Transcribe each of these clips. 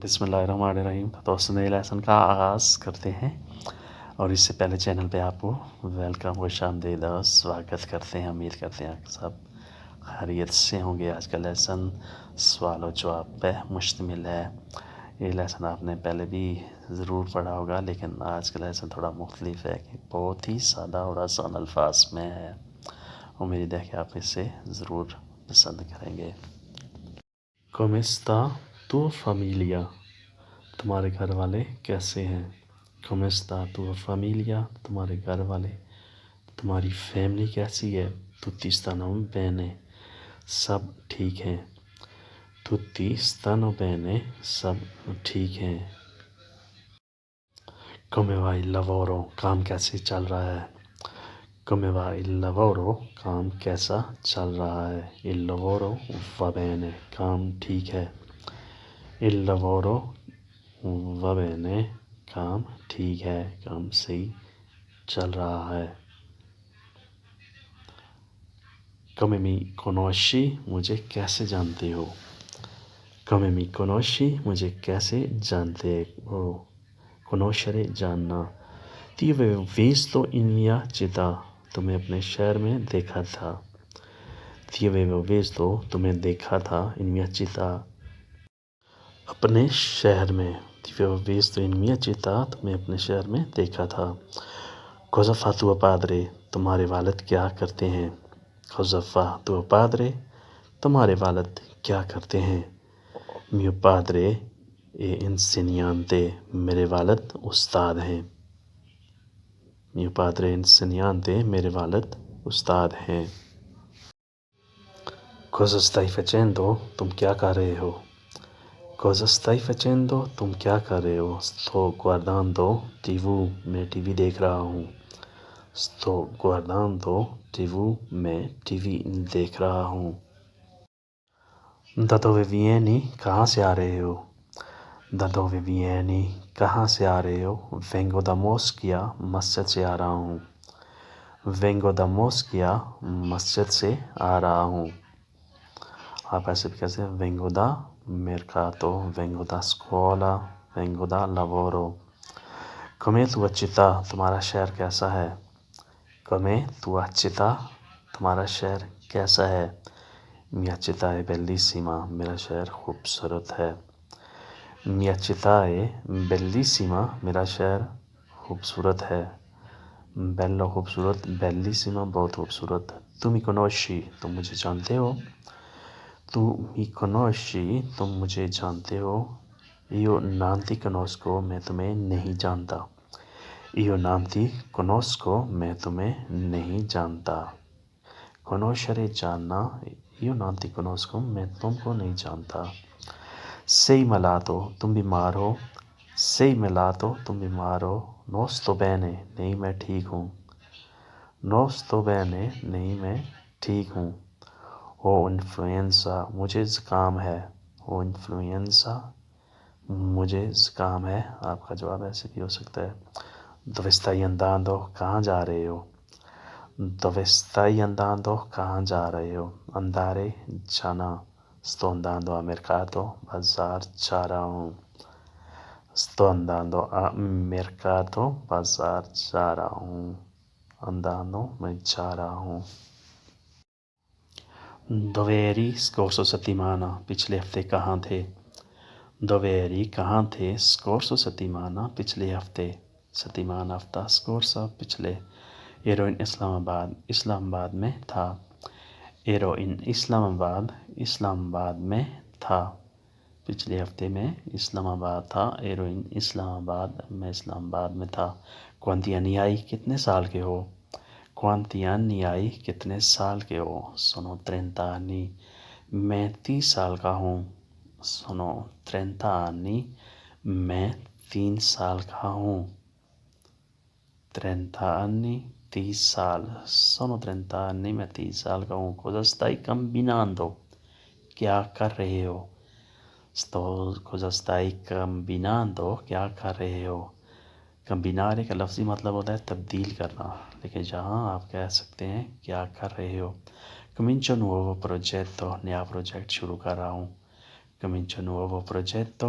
بسم اللہ الرحمن الرحیم. تو دوستوں نئے لیسن کا آغاز کرتے ہیں اور اس سے پہلے چینل پہ آپ کو ویلکم خوش آمدید اور سواگت کرتے ہیں. امید کرتے ہیں آپ سب خیریت سے ہوں گے. آج کا لیسن سوال و جواب پہ مشتمل ہے. یہ لیسن آپ نے پہلے بھی ضرور پڑھا ہوگا لیکن آج کا لیسن تھوڑا مختلف ہے کہ بہت ہی سادہ اور آسان الفاظ میں ہے. امید ہے کہ آپ اسے ضرور پسند کریں گے. Come sta tua famiglia? تمہارے گھر والے کیسے ہیں؟ Come sta tua famiglia? تمہارے گھر والے. تمہاری فیملی کیسی ہے؟ Tutti stanno bene. سب ٹھیک ہیں. Tutti stanno bene. سب ٹھیک ہیں. Come va il lavoro? کام کیسے چل رہا ہے؟ Come va il lavoro? کام کیسا چل رہا ہے؟ Il lavoro va bene. کام ٹھیک ہے. Il lavoro va bene. کام ٹھیک ہے. کام صحیح چل رہا ہے. Come mi conosci? مجھے کیسے جانتے ہو؟ Come mi conosci? مجھے کیسے جانتے ہو؟ Conoscere جاننا. Ti avevo visto in mia città. تمہیں اپنے شہر میں دیکھا تھا. Ti avevo visto. تمہیں دیکھا تھا. In mia città. اپنے شہر میں. Ti avevo visto in mia città. تمہیں اپنے شہر میں دیکھا تھا. Cosa fa tuo padre? تمہارے والد کیا کرتے ہیں؟ Cosa fa tuo padre? تمہارے والد کیا کرتے ہیں؟ Mio padre è insegnante. میرے والد استاد ہیں. Mio padre è insegnante. میرے والد استاد ہیں. Cosa stai facendo? تم کیا کر رہے ہو؟ Cosa stai facendo? تم کیا کر رہے ہو؟ Sto guardando TV. میں ٹی وی دیکھ رہا ہوں. Sto guardando TV. میں ٹی وی دیکھ رہا ہوں. Da dove vieni? کہاں سے آ رہے ہو؟ Da dove vieni? کہاں سے آ رہے ہو؟ Vengo da Moschia. مسجد سے آ رہا ہوں. Vengo da Moschia. مسجد سے آ رہا ہوں. آپ ایسے بھی کہتے ہیں Vengo da mercato. Vengo da scuola. Vengo da lavoro. Com'è tua città? تمہارا شہر کیسا ہے؟ Com'è tua città? تمہارا شہر کیسا ہے؟ Mia città è bellissima. میرا شہر خوبصورت ہے. Mia città è bellissima. میرا شہر خوبصورت ہے. Bello خوبصورت. Bellissima بہت خوبصورت. Tu mi conosci. تم مجھے جانتے ہو؟ Tu mi conosci. تم مجھے جانتے ہو؟ Io non ti conosco. میں تمہیں نہیں جانتا. Io non ti conosco. میں تمہیں نہیں جانتا. Conoscere جاننا. Io non ti conosco. میں تم کو نہیں جانتا. Sei malato. تم بیمار ہو. Sei malato. تم بیمار ہو. Non sto bene. نہیں میں ٹھیک ہوں. Non sto bene. نہیں میں ٹھیک ہوں. Ho influenza. مجھے زکام ہے. Ho influenza. مجھے زکام ہے. آپ کا جواب ایسے بھی ہو سکتا ہے Dove stai andando? کہاں جا رہے ہو؟ Dove stai andando? کہاں جا رہے ہو؟ Andare جانا. Sto andando a mercato. بازار جا رہا ہوں. Sto andando a mercato. بازار جا رہا ہوں. Andando میں جا رہا ہوں. Dove eri scorso settimana? پچھلے ہفتے کہاں تھے؟ Dove eri کہاں تھے؟ Scorso settimana پچھلے ہفتے. Settimana ہفتہ. Scorso پچھلے. Ero in اسلام آباد. اسلام آباد میں تھا. Ero in اسلام آباد. اسلام آباد میں تھا. پچھلے ہفتے میں اسلام آباد تھا. Ero in اسلام آباد. میں اسلام آباد میں تھا. Quanti anni hai? کتنے سال کے ہو؟ Quanti anni hai? کتنے سال کے ہو؟ Sono 30 anni. میں 30 سال کا ہوں. Sono 30 anni. میں 3 سال کا ہوں. 30 anni. 30 سال. Sono 30 anni. میں 30 سال کا ہوں. Cosa stai combinando? کیا کر رہے ہو؟ Cosa stai combinando? کیا کر رہے ہو؟ Combinare کا لفظی مطلب ہوتا ہے تبدیل کرنا، لیکن جہاں آپ کہہ سکتے ہیں کیا کر رہے ہو. Comincio un nuovo progetto. نیا پروجیکٹ شروع کر رہا ہوں. comincio un nuovo progetto,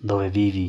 Dove vivi?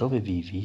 Dove vivi?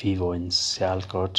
Vivo in Sialkot.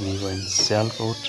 Vivo in Sialkot.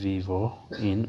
Vivo in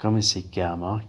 Come si chiama?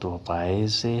tuo paese?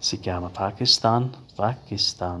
Si chiama Pakistan. Pakistan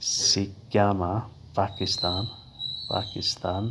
Si chiama Pakistan. Pakistan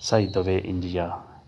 Sai dove India?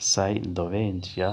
Sai dove India?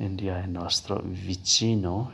India è nostro vicino.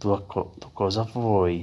Tu cosa vuoi?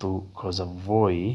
Tu cosa vuoi?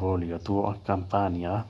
Voglio tua compagnia.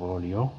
Voglio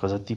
Cosa ti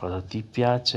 Cosa ti piace?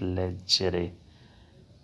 leggere.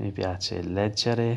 Mi piace leggere.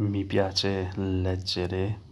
Mi piace leggere.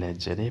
Leggere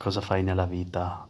Cosa fai nella vita?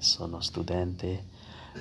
Sono studente.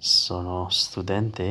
Sono studente.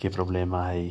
Che problema hai?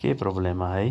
Che problema hai?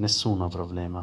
Nessuno problema.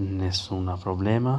Nessuna problema.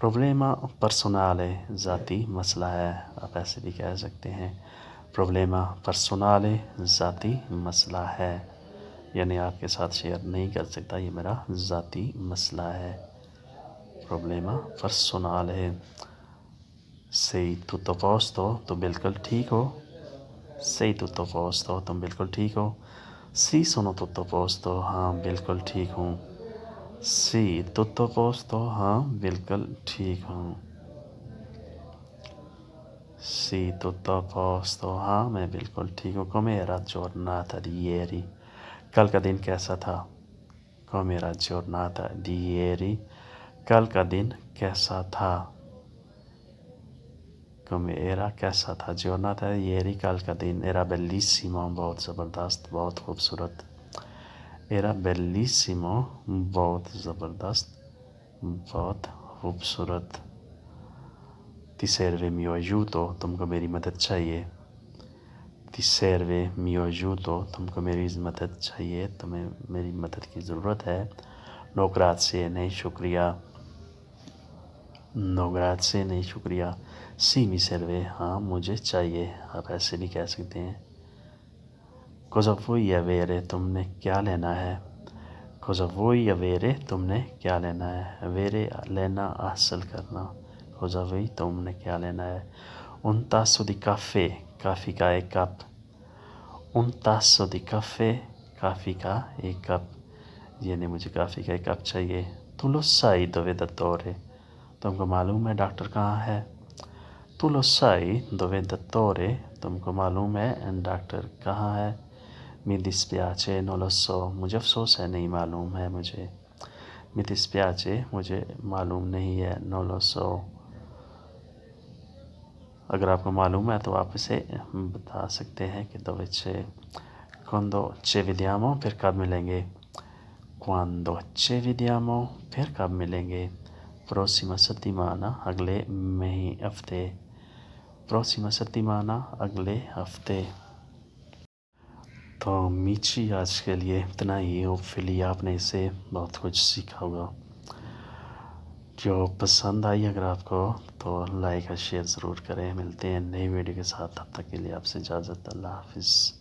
Problema personale. ذاتی مسئلہ ہے. آپ ایسے بھی کہہ سکتے ہیں. Problema personale. ذاتی مسئلہ ہے. یعنی آپ کے ساتھ شیئر نہیں کر سکتا. یہ میرا ذاتی مسئلہ ہے. Problema personale. Sei tutto a posto? تو بالکل ٹھیک ہو. Sei tutto a posto? تم بالکل ٹھیک ہو. Sì, sono tutto a posto. ہاں بالکل ٹھیک ہوں. Sì, tutto a posto. ہاں بالکل ٹھیک ہوں. Sì, tutto a posto. ہاں میں بالکل ٹھیک ہوں. Come era giornata di ieri? کل کا دن کیسا تھا؟ Come era giornata di ieri? کل کا دن کیسا تھا؟ Come era کیسا تھا؟ Giornata di ieri. کل کا دن. Era bellissimo. بہت زبردست، بہت خوبصورت. Era bellissimo. بہت زبردست، بہت خوبصورت. Ti serve mio aiuto? تم کو میری مدد چاہیے. Ti serve mio aiuto? تم کو میری مدد چاہیے، تمہیں میری مدد کی ضرورت ہے. No grazie. نہیں شکریہ. No grazie. نہیں شکریہ. Sì, mi serve. ہاں مجھے چاہیے. آپ ایسے بھی کہہ سکتے ہیں. Cosa vuoi avere? تم نے کیا لینا ہے؟ Cosa vuoi avere? تم نے کیا لینا ہے؟ Avere لینا، حاصل کرنا. Cosa vuoi? تم نے کیا لینا ہے؟ Un tasso di caffè. کافی کا ایک cup. Un tasso di caffè. کافی کا ایک کپ. یعنی مجھے کافی کا ایک کپ چاہیے. Tu lo sai dove dottore? تم کو معلوم ہے ڈاکٹر کہاں ہے؟ Tu lo sai dove dottore? تم کو معلوم ہے ڈاکٹر کہاں ہے؟ Mi dispiace, non lo so. مجھے افسوس ہے، نہیں معلوم ہے مجھے. Mi dispiace. مجھے معلوم نہیں ہے. Non lo so. اگر آپ کو معلوم ہے تو آپ اسے بتا سکتے ہیں کہ dove c'è. Quando ci vediamo. پھر کب ملیں گے؟ Quando ci vediamo. پھر کب ملیں گے؟ Prossima settimana. اگلے ہفتے. Prossima settimana. اگلے ہفتے. تو میچی آج کے لیے اتنا ہی. ہوپ فلی آپ نے اسے بہت کچھ سیکھا ہوگا. جو پسند آئی اگر آپ کو تو لائک اور شیئر ضرور کریں. ملتے ہیں نئی ویڈیو کے ساتھ، تب تک کے لیے آپ سے اجازت. اللہ حافظ.